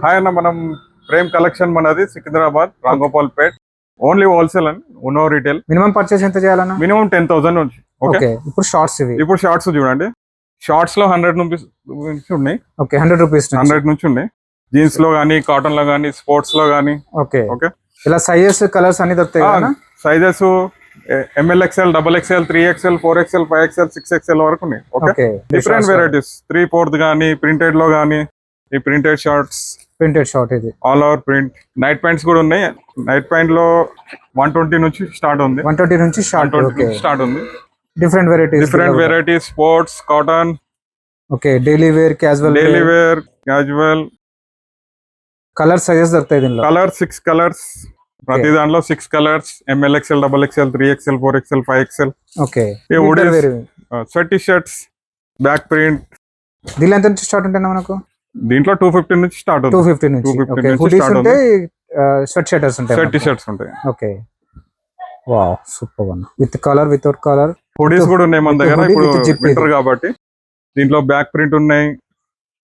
Hi అన్న, మనం Prem collection మనది Secunderabad Ramgopal Pet. Only wholesale and no retail. Minimum purchase ఎంత చేయాలన్నా? మినిమం 10,000 నుంచి. ఓకే, ఇప్పుడు షార్ట్స్ ఇవి. ఇప్పుడు షార్ట్స్ చూడండి, షార్ట్స్ లో 100 రూపీస్ నుంచి ఉన్నాయి. ఓకే, 100 రూపీస్ 100 నుంచి ఉన్నాయి. జీన్స్ లో గానీ, కాటన్ లో గానీ, స్పోర్ట్స్ లో గానీ. ఓకే ఓకే, ఇలా సైజెస్ కలర్స్ అన్ని దొరుకుతాయి కదా? Sizes ML XL, XXL, 3XL, 4XL, 5XL, 6XL వరకు ఉన్నాయి. Okay, different varieties. 3/4 గానీ, ప్రింటెడ్ లో గానీ, ఈ ప్రింటెడ్ షార్ట్స్, ప్రింటెడ్ షార్ట్ ఇది all over print. Night pants కూడా ఉన్నాయి. నైట్ ప్యాంట్ లో 120 నుంచి స్టార్ట్ ఉంది. 120 నుంచి షార్ట్. ఓకే, స్టార్ట్ ఉంది. Different varieties, sports, cotton. Okay, daily wear, casual. Colour sizes దొరుకుతాయి దీనిలో. కలర్ 6 కలర్స్, ప్రతి దాంట్లో 6 colours. ML XL, XXL, 3XL, 4XL, 5XL. Okay, sweat T shirts, back print. దీనిలో ఎంత నుంచి స్టార్ట్ ఉంటాయి మనకు? దీంట్లో 250 నుంచి స్టార్ట్ అవుతుంది. 250 నుంచి. ఓకే, హుడీస్ ఉంటాయి, స్వెట్ షర్ట్స్ ఉంటాయి. స్వెట్ టీ షర్ట్స్ ఉంటాయి. Okay, wow, super one. With colour, without colour. Hoodies కూడా ఉన్నాయి మన దగ్గర. ఇప్పుడు వింటర్ కాబట్టి దీంట్లో బ్యాక్ ప్రింట్ ఉన్నాయి.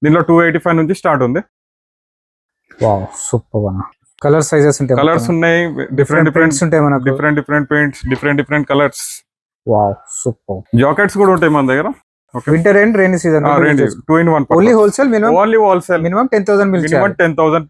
దీంట్లో 285 నుంచి స్టార్ట్ ఉంది. Wow, super one. Colour sizes ఉంటాయి, కలర్స్ ఉన్నాయి. డిఫరెంట్ ఉంటాయి మనకు. Different paints, different colours. Wow, super. Jackets కూడా ఉంటాయి మన దగ్గర. Winter and rainy season 2 in 1. Only wholesale. Minimum 10,000 10,000